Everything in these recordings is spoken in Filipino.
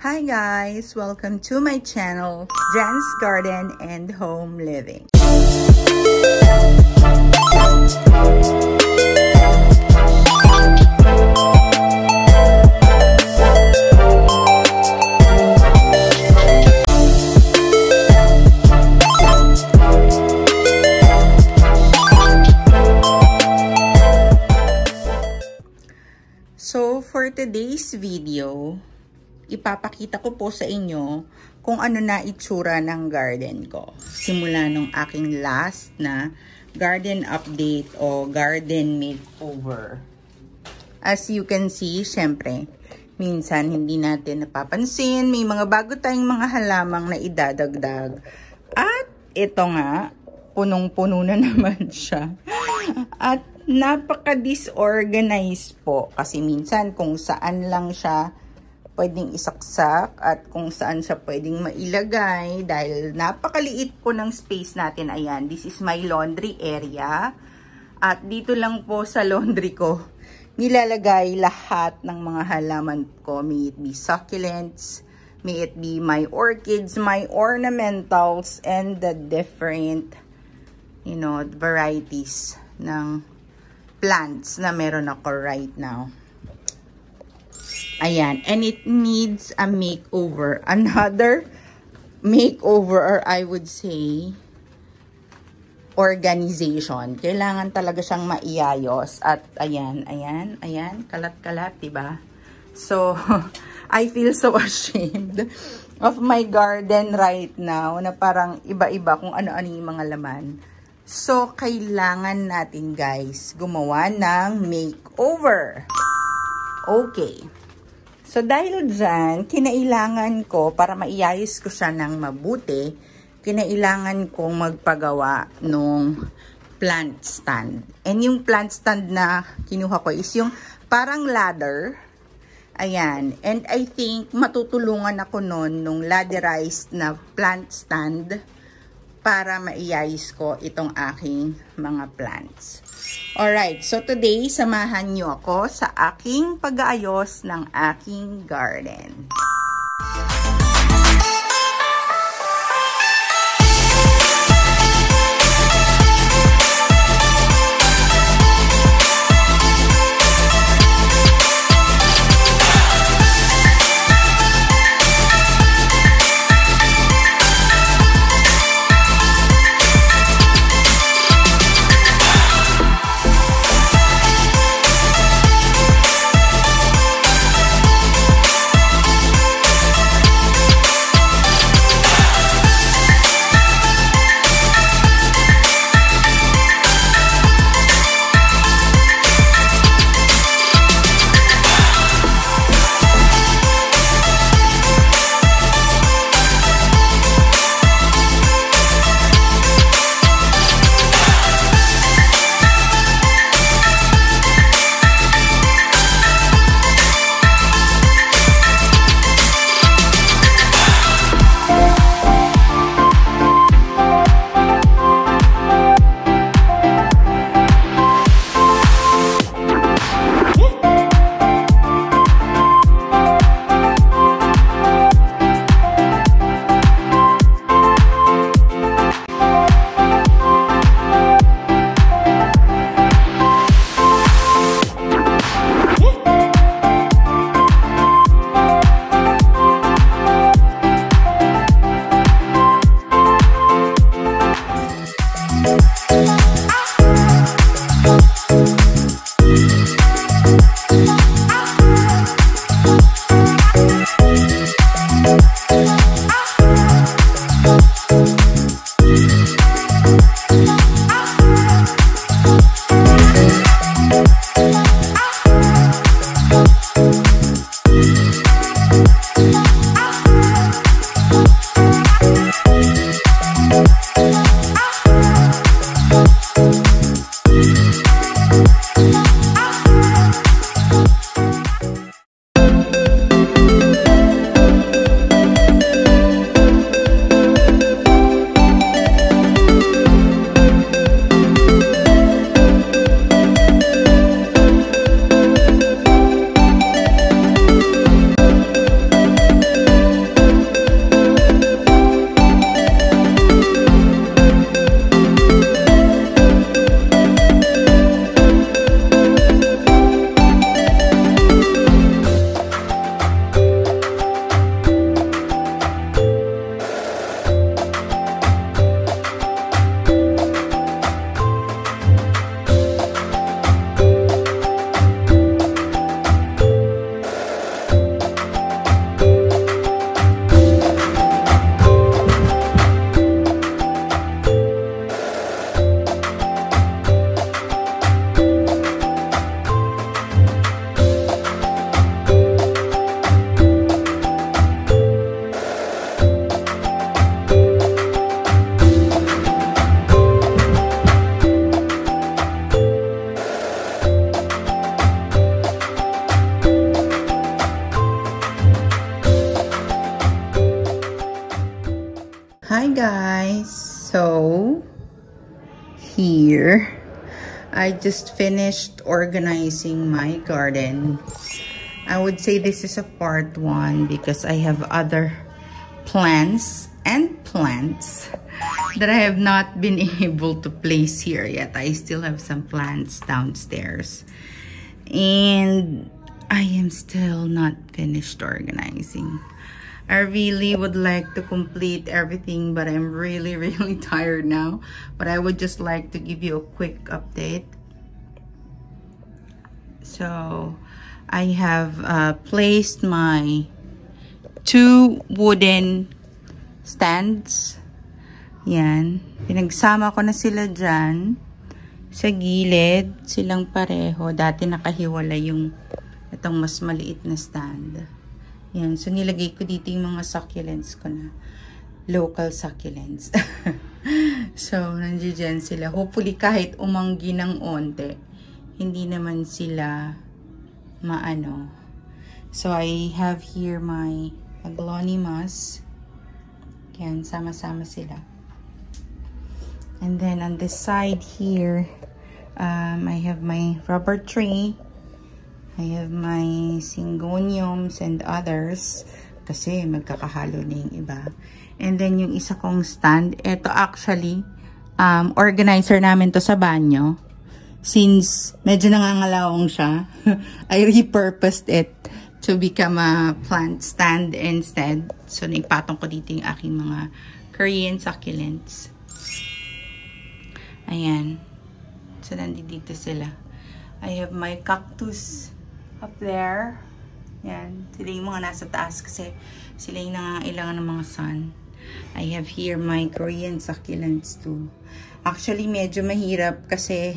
Hi guys! Welcome to my channel, Jen's Garden and Home Living. So for today's video, ipapakita ko po sa inyo kung ano na itsura ng garden ko. Simula nung aking last na garden update o garden makeover. As you can see, syempre, minsan hindi natin napapansin. May mga bago tayong mga halamang na idadagdag. At ito nga, punong-puno na naman siya. At napaka-disorganized po. Kasi minsan kung saan lang siya pwedeng isaksak at kung saan siya pwedeng mailagay dahil napakaliit po ng space natin. Ayan, this is my laundry area. At dito lang po sa laundry ko, nilalagay lahat ng mga halaman ko. May it be succulents, may it be my orchids, my ornamentals, and the different, varieties ng plants na meron ako right now. Ayan, and it needs a makeover. Another makeover, or I would say, organization. Kailangan talaga siyang maiayos. At ayan, kalat-kalat, diba? So, I feel so ashamed of my garden right now na parang iba-iba kung ano-ano yung mga laman. So, kailangan natin, guys, gumawa ng makeover. Okay. So, dahil dyan, kinailangan ko, para maiayos ko siya ng mabuti, kinailangan kong magpagawa nung plant stand. And yung plant stand na kinuha ko is yung parang ladder. Ayan. And I think matutulungan ako nun nung ladderized na plant stand para maiayos ko itong aking mga plants. Alright, so today, samahan nyo ako sa aking pag-aayos ng aking garden. here. I just finished organizing my garden. I would say this is a part 1 because I have other plants that I have not been able to place here yet. I still have some plants downstairs. And I am still not finished organizing. I really would like to complete everything, but I'm really tired now. But I would just like to give you a quick update. So, I have placed my 2 wooden stands. Yan. Pinagsama ko na sila dyan. Sa gilid, silang pareho. Dati nakahiwalay yung itong mas maliit na stand. Yan. So, nilagay ko dito yung mga succulents ko na. Local succulents. So, nandiyan sila. Hopefully, kahit umanggi ng onte, hindi naman sila maano. So, I have here my aglonimas. Yan. Sama-sama sila. And then, on this side here, I have my rubber tree. I have my syngoniums and others kasi magkakahalo na yung iba. And then yung isa kong stand, ito actually organizer namin to sa banyo. Since medyo nangangalawang siya, I repurposed it to become a plant stand instead. So naipatong ko dito yung aking mga Korean succulents. Ayan. So nandito sila. I have my cactus up there. Yan. Sila yung mga nasa taas kasi sila yung nangangailangan ng mga sun. I have here my Korean succulents too. Actually, medyo mahirap kasi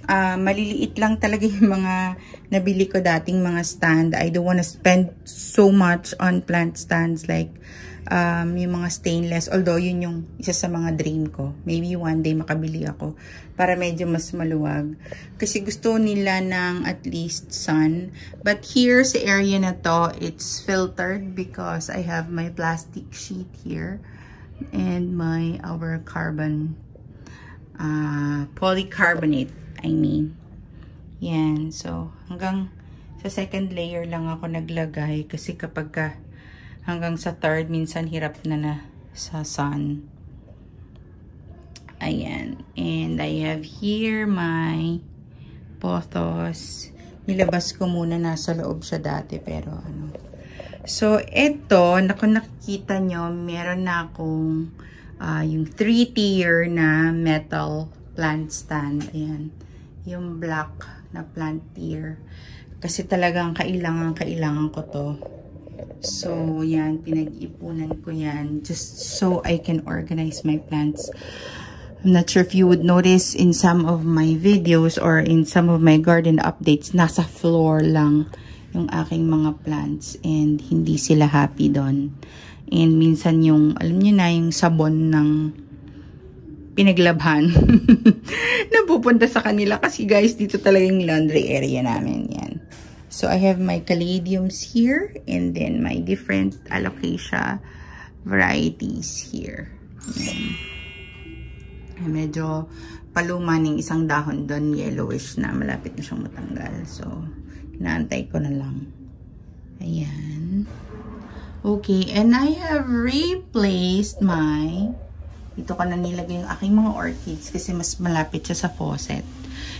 maliliit lang talaga yung mga nabili ko dating mga stand. I don't want to spend so much on plant stands like yung mga stainless. Although, yun yung isa sa mga dream ko. Maybe one day makabili ako para medyo mas maluwag. Kasi gusto nila ng at least sun. But here sa area na to, it's filtered because I have my plastic sheet here and our carbon polycarbonate, I mean. Yan. So, hanggang sa second layer lang ako naglagay kasi kapag hanggang sa third, minsan hirap na sa sun. Ayan. And I have here my pothos. Nilabas ko muna, nasa loob siya dati, pero ano. So, ito, kung nakikita nyo, meron na akong yung 3-tier na metal plant stand. Ayan. Yung black na plant tier. Kasi talagang kailangan ko to. So, yan, pinag-ipunan ko yan just so I can organize my plants. I'm not sure if you would notice in some of my videos or in some of my garden updates, nasa floor lang yung aking mga plants and hindi sila happy doon. And minsan yung, alam niyo na, yung sabon ng pinaglabhan napupunta sa kanila kasi guys, dito talaga yung laundry area namin. Yan. So, I have my caladiums here and then my different alocasia varieties here. Ayan. Medyo paluman yung isang dahon doon, yellowish na, malapit na siyang matanggal. So, inaantay ko na lang. Ayan. Okay, and I have replaced dito ko na nilagay yung aking mga orchids kasi mas malapit siya sa faucet.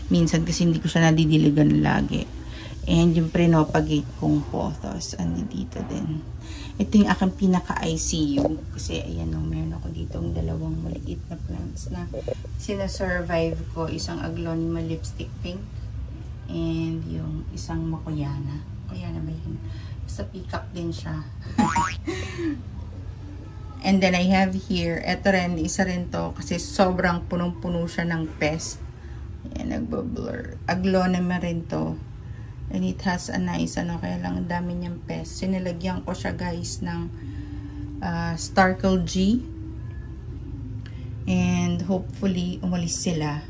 Minsan kasi hindi ko siya nadidiligan lagi. And yung pre-propagate kong pothos, dito din. Ito yung aking pinaka-ICU. Kasi ayan o, meron ako dito ang dalawang maliit na plants na sinasurvive ko. Isang aglonema lipstick pink. And yung isang makoyana. Makoyana ba yun? Basta peacock din siya. And then I have here, eto rin, isa rin to. Kasi sobrang punong-puno siya ng pest. Ayan, nagbablur. Aglonema rin to. And it has a nice, kaya lang ang dami niyang pest. Sinilagyan ko siya guys ng Starkle G. And hopefully, umalis sila.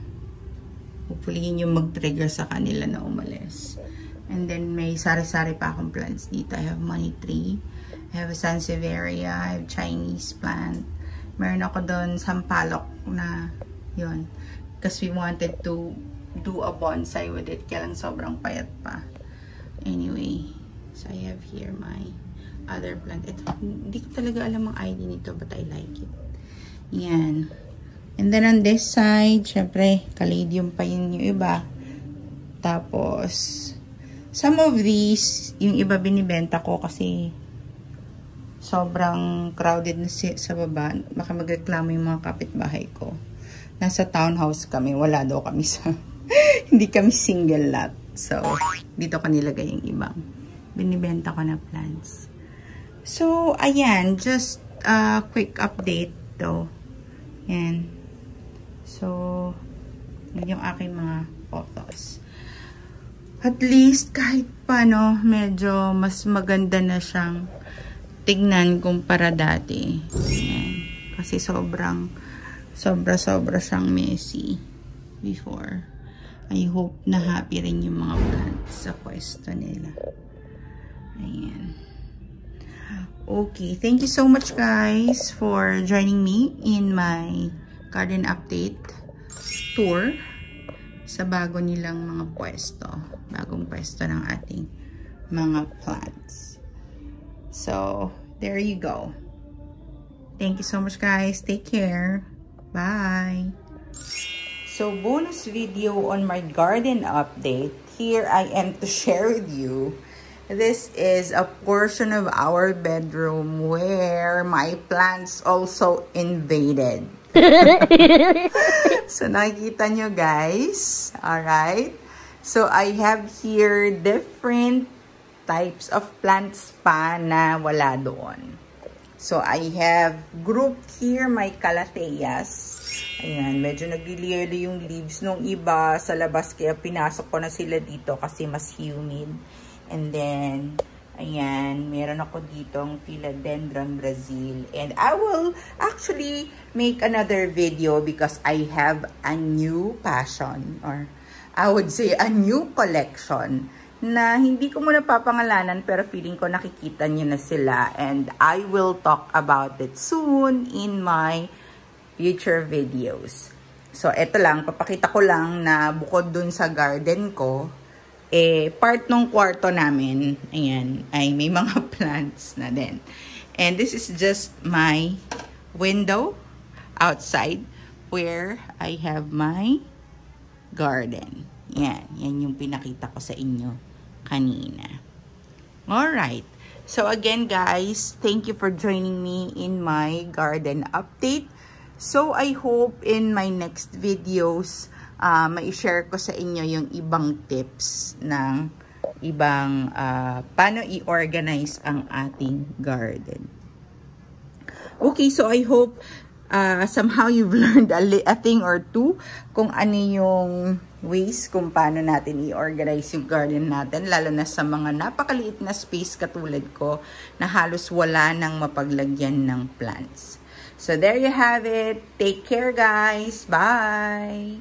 Hopefully, yun yung mag-trigger sa kanila na umalis. And then, may sari-sari pa akong plants dito. I have money tree. I have a Sansevieria. I have Chinese plant. Meron ako doon sampalok na, yun. Because we wanted to do a bonsai with it. Kaya lang sobrang payat pa. Anyway, so I have here my other plant. Ito, hindi ko talaga alam ang ID nito, but I like it. Yan. And then on this side, syempre, caladium pa yun yung iba. Tapos, some of these, yung iba binibenta ko kasi sobrang crowded na sa baba. Baka magreklamo yung mga kapitbahay ko. Nasa townhouse kami. Wala daw kami sa... hindi kami single lot. So, dito ko nilagay yung ibang binibenta ko na plants. So, ayan. Just a quick update to. Yan. So, yun yung aking mga photos. At least, kahit paano, medyo mas maganda na siyang tignan kumpara dati. Yan. Kasi sobra siyang messy before. I hope na happy rin yung mga plants sa pwesto nila. Ayan. Okay, thank you so much guys for joining me in my garden update tour sa bago nilang mga pwesto. Bagong pwesto ng ating mga plants. So, there you go. Thank you so much guys. Take care. Bye. So, bonus video on my garden update. Here I am to share with you. This is a portion of our bedroom where my plants also invaded. So, nakikita nyo guys. Alright. So, I have here different types of plants pa na wala doon. So, I have grouped here my calatheas. Ayan, medyo nagliliyelo yung leaves nung iba sa labas. Kaya pinasok ko na sila dito kasi mas humid. And then, ayan, meron ako dito ang Philodendron Brazil. And I will actually make another video because I have a new passion. Or I would say a new collection na hindi ko muna papangalanan pero feeling ko nakikita niyo na sila. And I will talk about it soon in my future videos. So, eto lang, papakita ko lang na bukod dun sa garden ko, part ng kwarto namin, ayan, ay may mga plants na din. And this is just my window outside where I have my garden. Yan, yan yung pinakita ko sa inyo kanina. Alright. So, again guys, thank you for joining me in my garden update. So, I hope in my next videos, ma-share ko sa inyo yung ibang tips ng ibang paano i-organize ang ating garden. Okay, so I hope somehow you've learned a thing or two kung ano yung ways kung paano natin i-organize yung garden natin, lalo na sa mga napakaliit na space katulad ko na halos wala nang mapaglagyan ng plants. So, there you have it. Take care, guys. Bye!